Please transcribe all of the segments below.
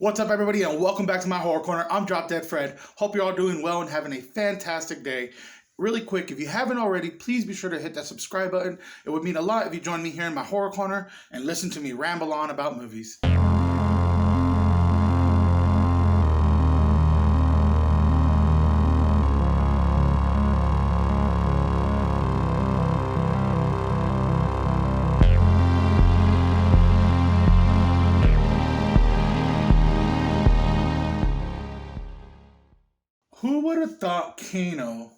What's up, everybody, and welcome back to my Horror Corner. I'm Drop Dead Fred. Hope you're all doing well and having a fantastic day. Really quick, if you haven't already, please be sure to hit that subscribe button. It would mean a lot if you join me here in my Horror Corner and listen to me ramble on about movies. Who would have thought Kano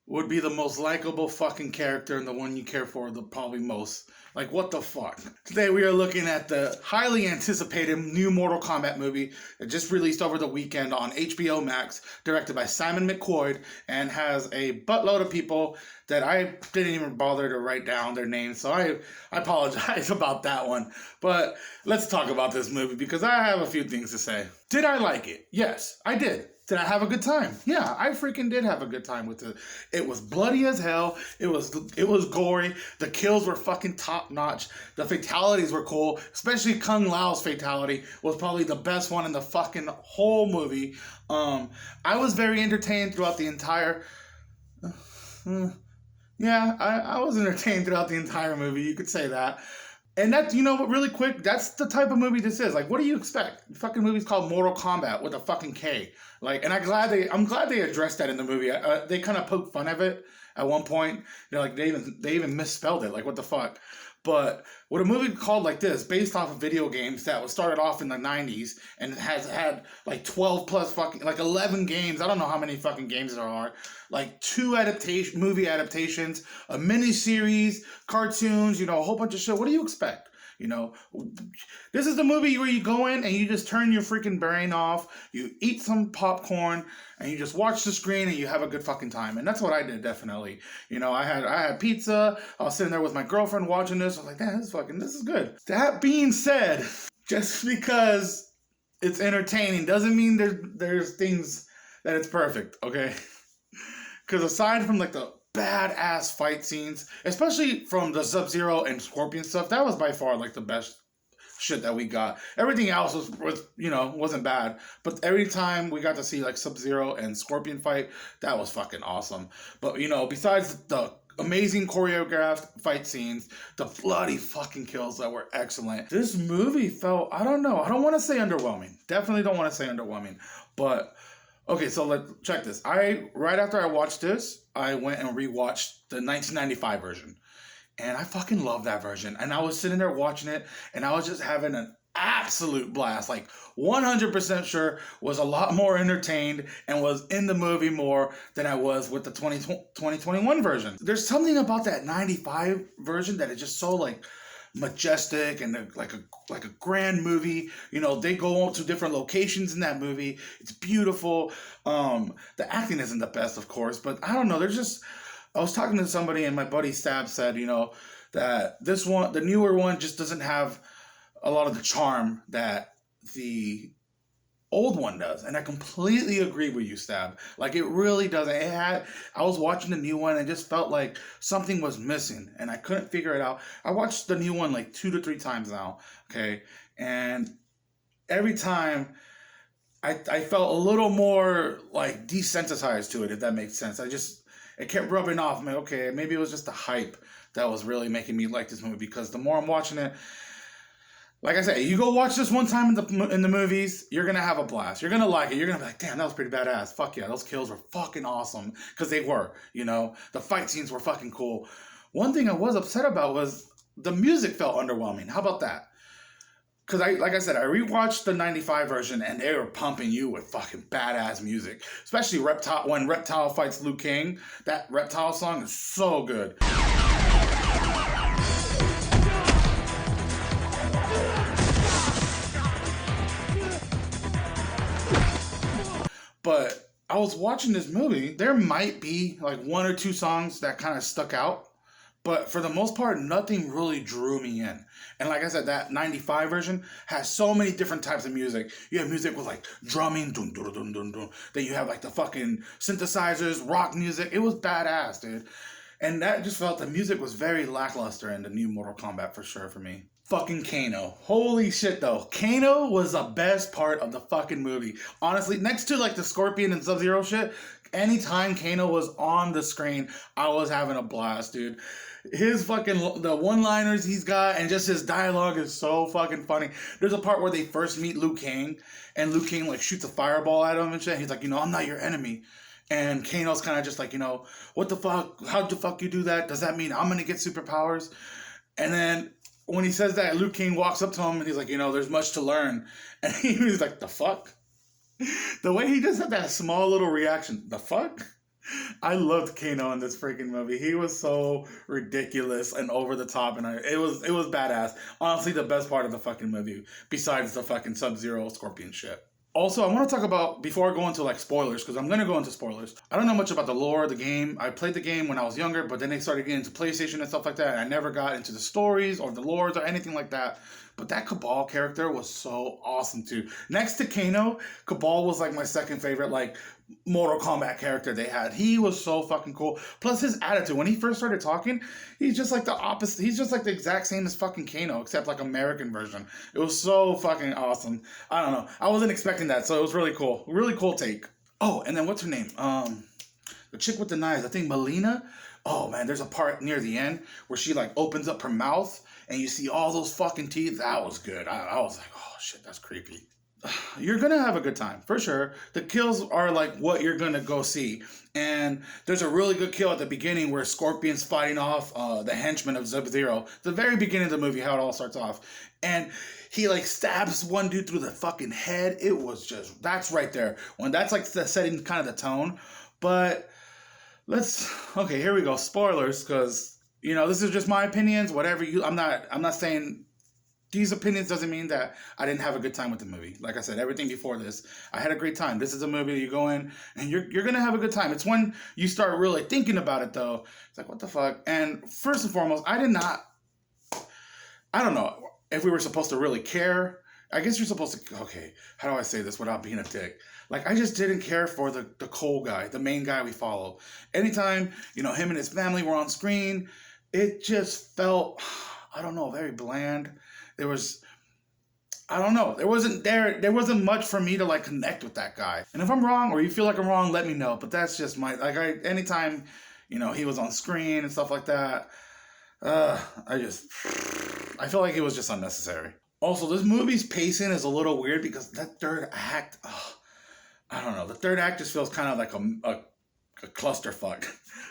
would be the most likable fucking character and the one you care for the probably most? Like, what the fuck? Today we are looking at the highly anticipated new Mortal Kombat movie that just released over the weekend on HBO Max, directed by Simon McQuoid, and has a buttload of people that I didn't even bother to write down their names, so I apologize about that one. But let's talk about this movie because I have a few things to say. Did I like it? Yes, I did. Did I have a good time? Yeah, I freaking did have a good time with it. It was bloody as hell. It was gory. The kills were fucking top notch. The fatalities were cool. Especially Kung Lao's fatality was probably the best one in the fucking whole movie. I was very entertained throughout the entire. Yeah, I was entertained throughout the entire movie. You could say that. And that, you know what, really quick, that's the type of movie this is. Like, what do you expect? The fucking movie's called Mortal Kombat with a fucking K. Like, and I'm glad they addressed that in the movie. They kind of poked fun of it at one point. You know, like they even misspelled it. Like, what the fuck? But with a movie called like this, based off of video games that was started off in the 90s and has had like 12 plus fucking, like 11 games. I don't know how many fucking games there are. Like 2 movie adaptations, a mini series, cartoons, you know, a whole bunch of shit. What do you expect? You know, this is the movie where you go in and you just turn your freaking brain off, you eat some popcorn, and you just watch the screen and you have a good fucking time. And that's what I did, definitely. You know, I had pizza, I was sitting there with my girlfriend watching this, I was like, damn, this is good. That being said, just because it's entertaining doesn't mean there's things that it's perfect, okay? Because aside from like the badass fight scenes, especially from the Sub-Zero and Scorpion stuff, that was by far like the best shit that we got. Everything else was you know, wasn't bad, but every time we got to see like Sub-Zero and Scorpion fight, that was fucking awesome. But you know, besides the amazing choreographed fight scenes, the bloody fucking kills that were excellent, this movie felt, I don't know, I don't want to say underwhelming, definitely don't want to say underwhelming, but okay, so let's check this. Right after I watched this, I went and rewatched the 1995 version. And I fucking love that version. And I was sitting there watching it, and I was just having an absolute blast. Like, 100% sure was a lot more entertained and was in the movie more than I was with the 2021 version. There's something about that 95 version that is just so, like, majestic and like a grand movie. You know, they go to different locations in that movie. It's beautiful. The acting isn't the best, of course, but I don't know, I was talking to somebody and my buddy Stab said, you know, that this one, the newer one, just doesn't have a lot of the charm that the old one does, and I completely agree with you, Stab. Like, it really doesn't. I was watching the new one and just felt like something was missing, and I couldn't figure it out. I watched the new one like 2 to 3 times now, okay, and every time I felt a little more like desensitized to it, if that makes sense. It kept rubbing off me. Okay, maybe it was just the hype that was really making me like this movie, because the more I'm watching it, like I said, you go watch this one time in the movies, you're going to have a blast. You're going to like it. You're going to be like, damn, that was pretty badass. Fuck yeah, those kills were fucking awesome. Because they were, you know. The fight scenes were fucking cool. One thing I was upset about was the music felt underwhelming. How about that? Because like I said, I rewatched the 95 version and they were pumping you with fucking badass music. Especially when Reptile fights Liu Kang. That Reptile song is so good. But I was watching this movie. There might be like 1 or 2 songs that kind of stuck out. But for the most part, nothing really drew me in. And like I said, that 95 version has so many different types of music. You have music with like drumming, dun, dun, dun, dun, dun. Then you have like the fucking synthesizers, rock music. It was badass, dude. And that just felt the music was very lackluster in the new Mortal Kombat for sure for me. Fucking Kano. Holy shit, though. Kano was the best part of the fucking movie. Honestly, next to like the Scorpion and Sub-Zero shit, anytime Kano was on the screen, I was having a blast, dude. His fucking, the one-liners he's got and just his dialogue is so fucking funny. There's a part where they first meet Liu Kang, and Liu Kang like shoots a fireball at him and shit. He's like, I'm not your enemy. And Kano's kind of just like, what the fuck? How'd the fuck you do that? Does that mean I'm gonna get superpowers? And then when he says that, Liu Kang walks up to him and he's like, there's much to learn. And he's like, the fuck? The way he just had that small little reaction, the fuck? I loved Kano in this freaking movie. He was so ridiculous and over the top, and it was badass. Honestly, the best part of the fucking movie, besides the fucking Sub-Zero Scorpion shit. Also, I want to talk about, before I go into like spoilers, because I'm going to go into spoilers. I don't know much about the lore of the game. I played the game when I was younger, but then they started getting into PlayStation and stuff like that, and I never got into the stories or the lores or anything like that. But that Cabal character was so awesome too. Next to Kano, Cabal was like my second favorite like Mortal Kombat character they had. He was so fucking cool. Plus his attitude, when he first started talking, he's just like the opposite. He's just like the exact same as fucking Kano, except like American version. It was so fucking awesome. I don't know. I wasn't expecting that, so it was really cool. Really cool take. Oh, and then what's her name? The chick with the knives. I think Melina. Oh man, there's a part near the end where she like opens up her mouth and you see all those fucking teeth. That was good. I was like, oh shit, that's creepy. You're gonna have a good time for sure. The kills are like what you're gonna go see, and there's a really good kill at the beginning where Scorpion's fighting off the henchman of Sub-Zero. The very beginning of the movie, how it all starts off, and he like stabs one dude through the fucking head. It was just, that's right there when that's like setting kind of the tone. But okay, here we go, spoilers, because this is just my opinions. Whatever I'm not saying. These opinions doesn't mean that I didn't have a good time with the movie. Like I said, everything before this, I had a great time. This is a movie you go in and you're going to have a good time. It's when you start really thinking about it, though. It's like, what the fuck? And first and foremost, I don't know if we were supposed to really care. I guess you're supposed to, okay, how do I say this without being a dick? Like, I just didn't care for the Cole guy, the main guy we follow. Anytime, him and his family were on screen, it just felt, I don't know, very bland. There was, I don't know, there wasn't much for me to like connect with that guy. And if I'm wrong or you feel like I'm wrong, let me know. But that's just anytime, he was on screen and stuff like that, I feel like it was just unnecessary. Also, this movie's pacing is a little weird because that third act, I don't know, the third act just feels kind of like a clusterfuck.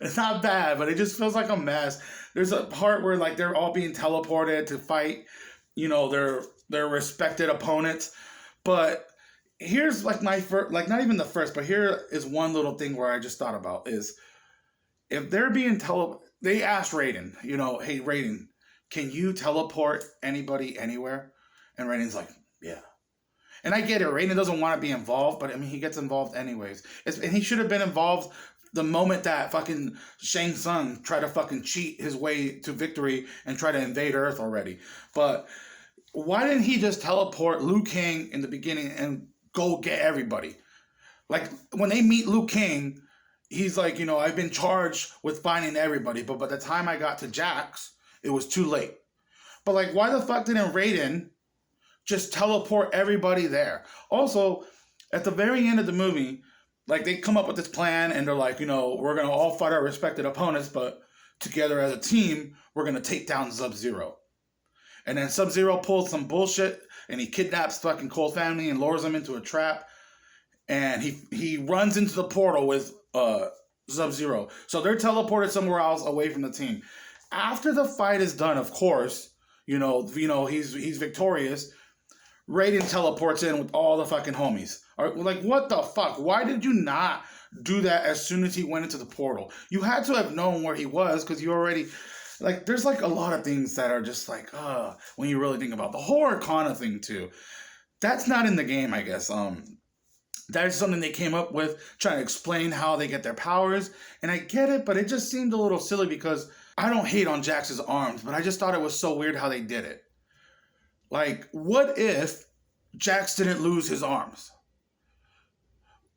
It's not bad, but it just feels like a mess. There's a part where like they're all being teleported to fight, their respected opponents. But here's like my first, like not even the first, but here is one little thing where I just thought about is if they're being they asked Raiden, hey Raiden, can you teleport anybody anywhere? And Raiden's like, yeah. And I get it, Raiden doesn't want to be involved, but I mean he gets involved anyways. And he should have been involved the moment that fucking Shang Tsung tried to fucking cheat his way to victory and try to invade Earth already. But why didn't he just teleport Liu Kang in the beginning and go get everybody? Like, when they meet Liu Kang, he's like, I've been charged with finding everybody, but by the time I got to Jax, it was too late. But, like, why the fuck didn't Raiden just teleport everybody there? Also, at the very end of the movie, like, they come up with this plan, and they're like, we're going to all fight our respected opponents, but together as a team, we're going to take down Sub-Zero. And then Sub-Zero pulls some bullshit, and he kidnaps fucking Cole's family and lures them into a trap. And he runs into the portal with Sub-Zero. So they're teleported somewhere else away from the team. After the fight is done, of course, he's victorious. Raiden teleports in with all the fucking homies. Like, what the fuck? Why did you not do that as soon as he went into the portal? You had to have known where he was because you already... Like, there's, like, a lot of things that are just, like, when you really think about the whole Arcana thing, too. That's not in the game, I guess. That is something they came up with, trying to explain how they get their powers. And I get it, but it just seemed a little silly because I don't hate on Jax's arms, but I just thought it was so weird how they did it. Like, what if Jax didn't lose his arms?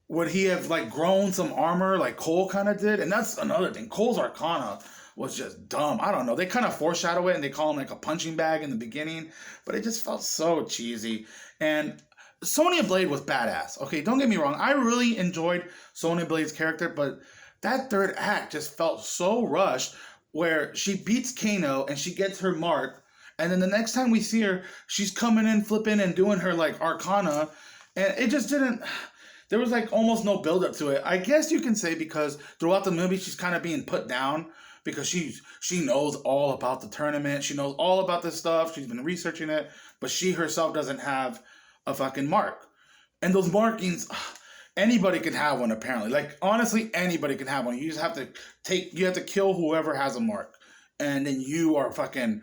Would he have, like, grown some armor like Cole kind of did? And that's another thing. Cole's Arcana was just dumb. I don't know. They kind of foreshadow it and they call him like a punching bag in the beginning, but it just felt so cheesy. And Sonya Blade was badass. Okay, don't get me wrong. I really enjoyed Sonya Blade's character, but that third act just felt so rushed where she beats Kano and she gets her mark. And then the next time we see her, she's coming in, flipping, and doing her like arcana. And it just didn't. There was like almost no build up to it. I guess you can say because throughout the movie she's kind of being put down because she knows all about the tournament. She knows all about this stuff. She's been researching it, but she herself doesn't have a fucking mark. And those markings, anybody can have one apparently. Like honestly, anybody can have one. You just have to you have to kill whoever has a mark. And then you are fucking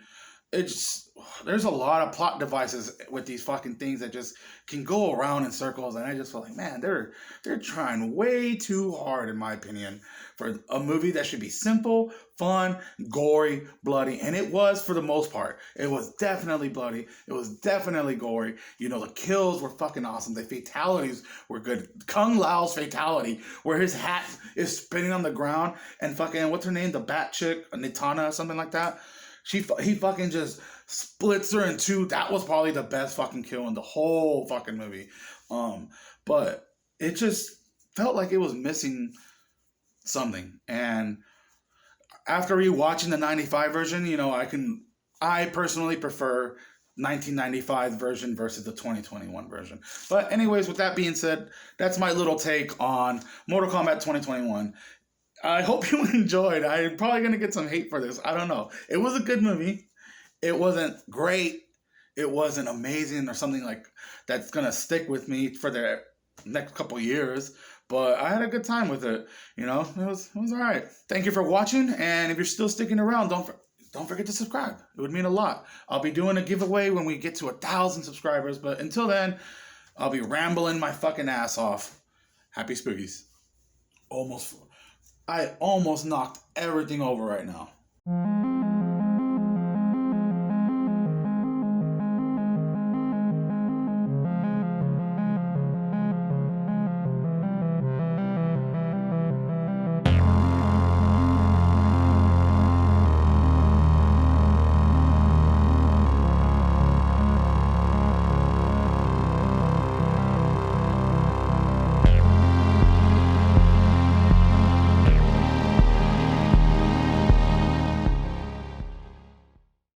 there's a lot of plot devices with these fucking things that just can go around in circles, and I just feel like, man, they're trying way too hard, in my opinion, for a movie that should be simple, fun, gory, bloody, and it was for the most part. It was definitely bloody. It was definitely gory. You know, the kills were fucking awesome. The fatalities were good. Kung Lao's fatality, where his hat is spinning on the ground, and fucking what's her name, the bat chick, Nitana or something like that. He fucking just splits her in two. That was probably the best fucking kill in the whole fucking movie. But it just felt like it was missing something. And after rewatching the 95 version, you know, I personally prefer 1995 version versus the 2021 version. But anyways, with that being said, that's my little take on Mortal Kombat 2021. I hope you enjoyed. I'm probably going to get some hate for this. I don't know. It was a good movie. It wasn't great. It wasn't amazing or something like that's going to stick with me for the next couple years. But I had a good time with it. You know, it was all right. Thank you for watching. And if you're still sticking around, don't forget to subscribe. It would mean a lot. I'll be doing a giveaway when we get to 1,000 subscribers. But until then, I'll be rambling my fucking ass off. Happy Spookies. I almost knocked everything over right now.